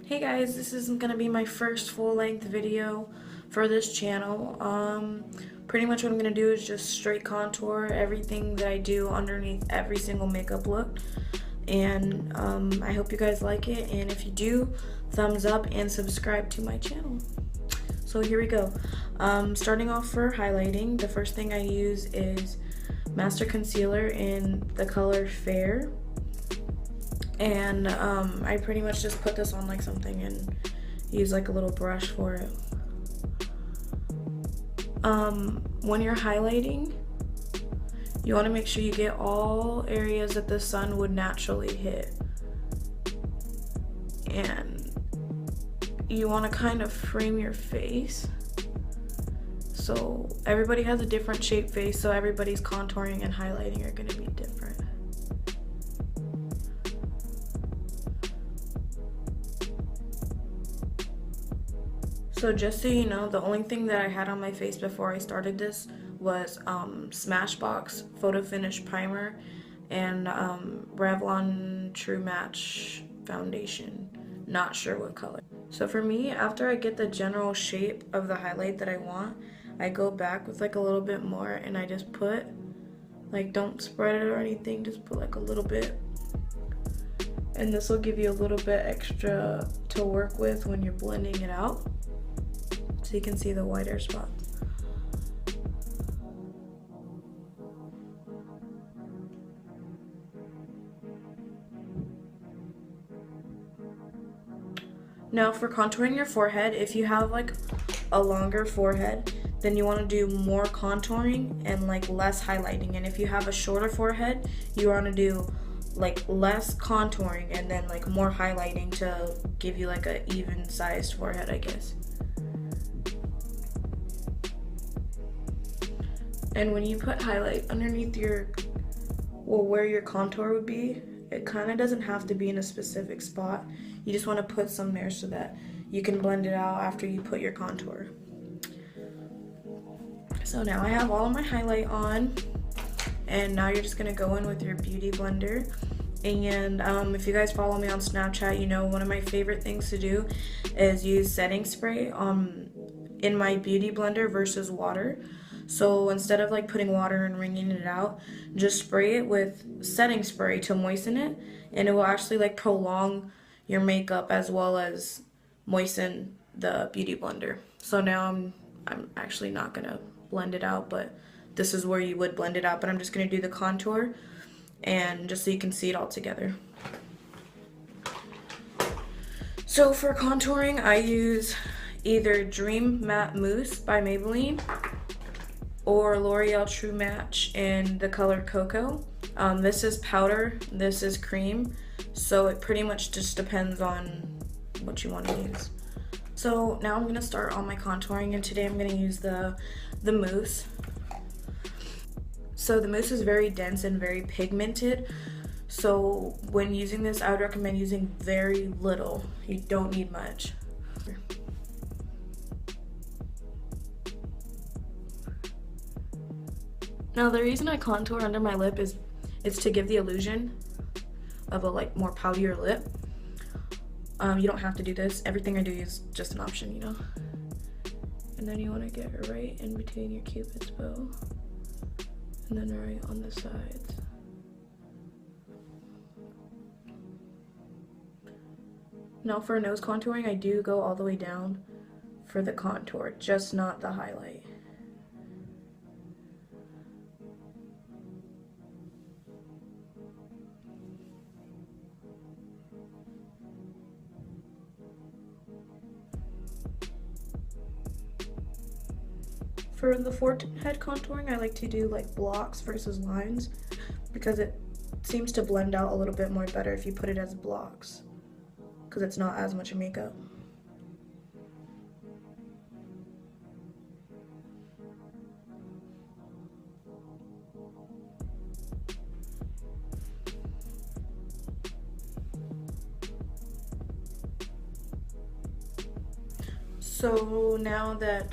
Hey guys, this is gonna be my first full-length video for this channel. Pretty much what I'm gonna do is just straight contour everything that I do underneath every single makeup look. And I hope you guys like it, and if you do, thumbs up and subscribe to my channel. So here we go. Starting off for highlighting, the first thing I use is Master Concealer in the color Fair. And I pretty much just put this on like something and use like a little brush for it. When you're highlighting, you want to make sure you get all areas that the sun would naturally hit. And you want to kind of frame your face. So everybody has a different shaped face, so everybody's contouring and highlighting are going to be different. So just so you know, the only thing that I had on my face before I started this was Smashbox Photo Finish Primer and Revlon True Match Foundation. Not sure what color. So for me, after I get the general shape of the highlight that I want, I go back with like a little bit more and I just put, like, don't spread it or anything, just put like a little bit. And this will give you a little bit extra to work with when you're blending it out, so you can see the whiter spots. Now for contouring your forehead, if you have like a longer forehead, then you want to do more contouring and like less highlighting. And if you have a shorter forehead, you want to do like less contouring and then like more highlighting to give you like a even sized forehead, I guess. And when you put highlight underneath your, well, where your contour would be, it kind of doesn't have to be in a specific spot. You just want to put some there so that you can blend it out after you put your contour. So now I have all of my highlight on, and now you're just going to go in with your beauty blender. And if you guys follow me on Snapchat, you know one of my favorite things to do is use setting spray in my beauty blender versus water. So instead of like putting water and wringing it out, just spray it with setting spray to moisten it, and it will actually like prolong your makeup as well as moisten the beauty blender. So now I'm actually not gonna blend it out, but this is where you would blend it out, but I'm just gonna do the contour and just so you can see it all together. So for contouring, I use either Dream Matte Mousse by Maybelline or L'Oreal True Match in the color Cocoa. This is powder, this is cream, so it pretty much just depends on what you want to use. So now I'm going to start on my contouring, and today I'm going to use the mousse. So the mousse is very dense and very pigmented, so when using this I would recommend using very little. You don't need much. Now the reason I contour under my lip is to give the illusion of a like more poutier lip. You don't have to do this. Everything I do is just an option, you know. And then you want to get it right in between your cupid's bow, and then right on the sides. Now for nose contouring, I do go all the way down for the contour, just not the highlight. For the forehead contouring, I like to do like blocks versus lines because it seems to blend out a little bit more better if you put it as blocks, because it's not as much makeup. So now that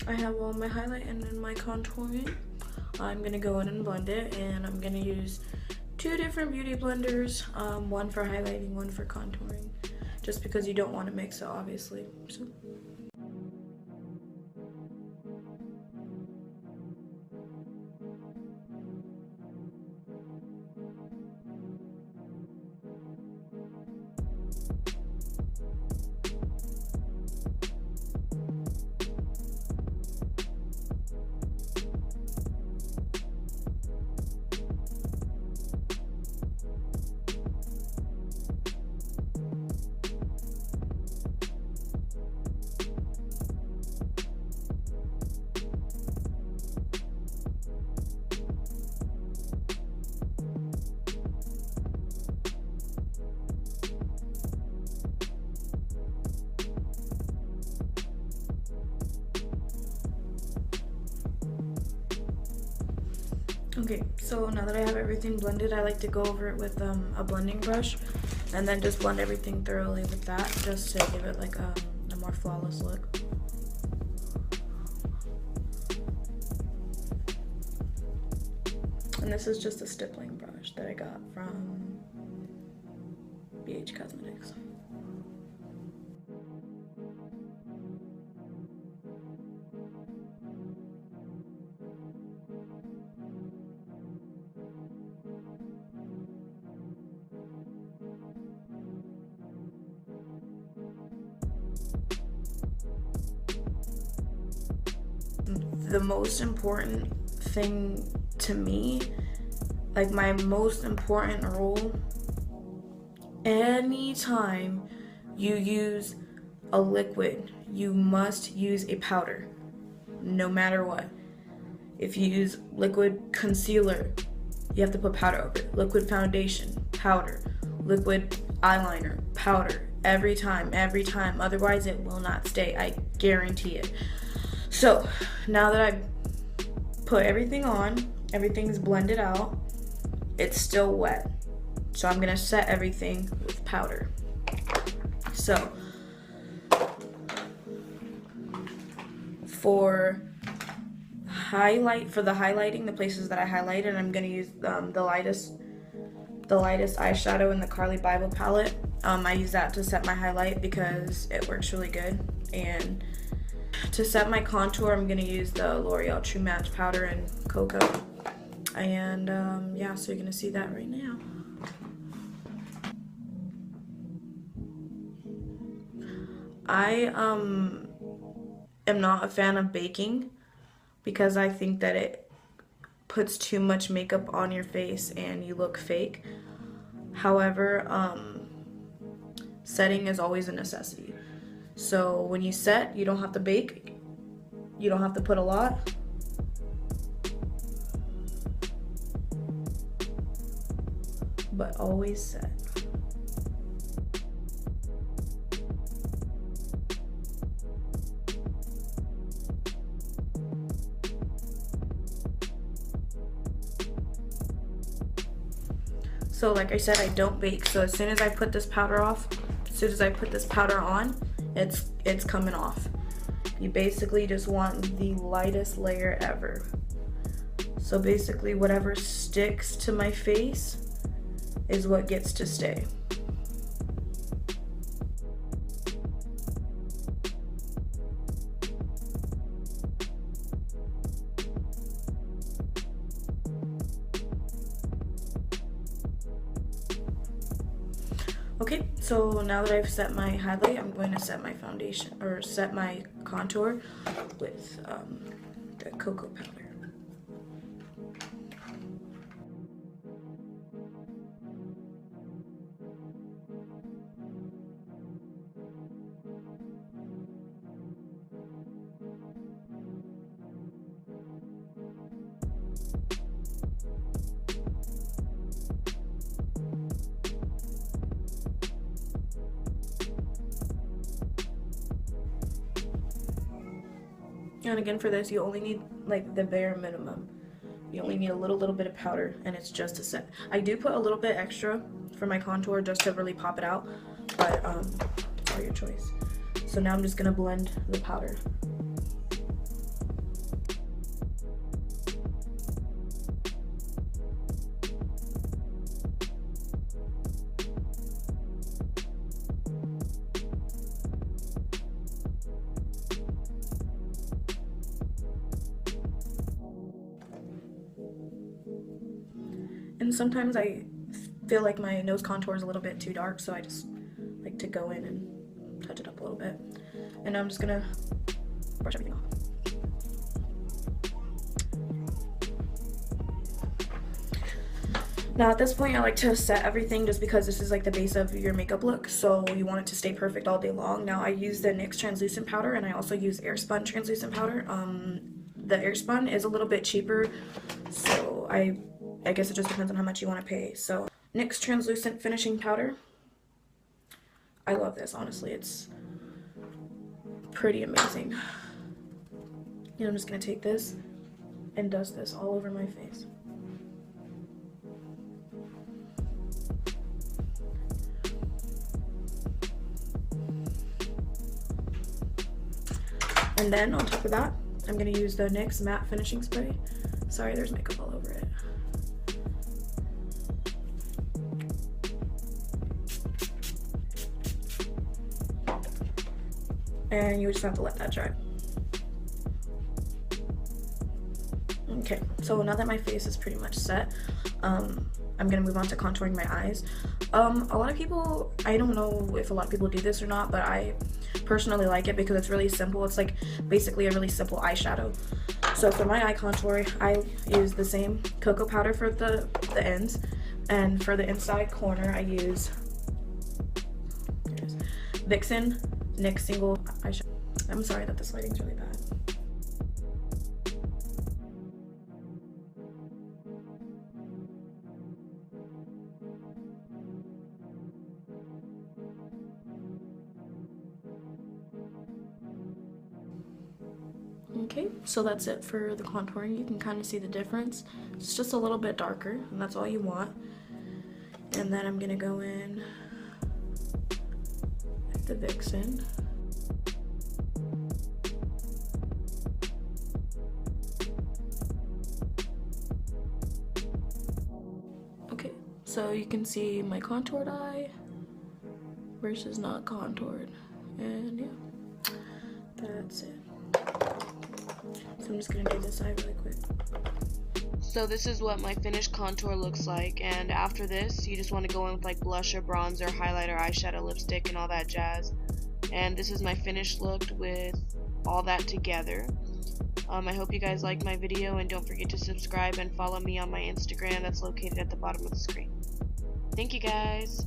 I have all my highlight and then my contouring, I'm gonna go in and blend it, and I'm gonna use two different beauty blenders, one for highlighting, one for contouring. just because you don't want to mix it, obviously. So. Okay, so now that I have everything blended, I like to go over it with a blending brush and then just blend everything thoroughly with that, just to give it like a more flawless look. And this is just a stippling brush that I got from BH Cosmetics. The most important thing to me, like my most important rule, anytime you use a liquid, you must use a powder, no matter what. If you use liquid concealer, you have to put powder over it. Liquid foundation, powder. Liquid eyeliner, powder. Every time, otherwise it will not stay, I guarantee it. So now that I've put everything on, everything's blended out, it's still wet. So I'm gonna set everything with powder. So for the highlighting, the places that I highlighted, I'm gonna use the lightest eyeshadow in the Carly Bible palette. I use that to set my highlight because it works really good. And to set my contour, I'm gonna use the L'Oreal True Match powder in Cocoa. And yeah, so you're gonna see that right now. I am not a fan of baking because I think that it puts too much makeup on your face and you look fake. However, setting is always a necessity. So when you set, you don't have to bake, you don't have to put a lot. But always set. So like I said, I don't bake. So as soon as I put this powder on, it's coming off. You basically just want the lightest layer ever. So basically whatever sticks to my face is what gets to stay. Okay, so now that I've set my highlight, I'm going to set my foundation, or set my contour with the cocoa powder. And again, for this, you only need like the bare minimum. You only need a little bit of powder, and it's just a set. I do put a little bit extra for my contour just to really pop it out, but it's all your choice. So now I'm just gonna blend the powder. And sometimes I feel like my nose contour is a little bit too dark, so I just like to go in and touch it up a little bit. And I'm just gonna brush everything off. Now at this point I like to set everything just because this is like the base of your makeup look, so you want it to stay perfect all day long. Now I use the NYX translucent powder, and I also use Airspun translucent powder. The Airspun is a little bit cheaper, so I guess it just depends on how much you want to pay. So NYX translucent finishing powder, I love this, honestly. It's pretty amazing. And I'm just gonna take this and dust this all over my face. And then on top of that, I'm gonna use the NYX matte finishing spray. Sorry, there's makeup all over it. And you just have to let that dry. Okay, so now that my face is pretty much set, I'm gonna move on to contouring my eyes. A lot of people, I don't know if a lot of people do this or not, but I personally like it because it's really simple. It's like basically a really simple eyeshadow. So for my eye contour, I use the same cocoa powder for the ends, and for the inside corner I use Vixen NYX single eyeshadow. I'm sorry that this lighting's really bad. Okay, so that's it for the contouring. You can kind of see the difference. It's just a little bit darker, and that's all you want. And then I'm gonna go in with the Vixen. Okay, so you can see my contoured eye versus not contoured. And yeah, that's it. So I'm just gonna do this eye really quick. So this is what my finished contour looks like, and after this you just want to go in with like blusher, bronzer, highlighter, eyeshadow, lipstick, and all that jazz. And this is my finished look with all that together. I hope you guys liked my video, and don't forget to subscribe and follow me on my Instagram that's located at the bottom of the screen. Thank you guys.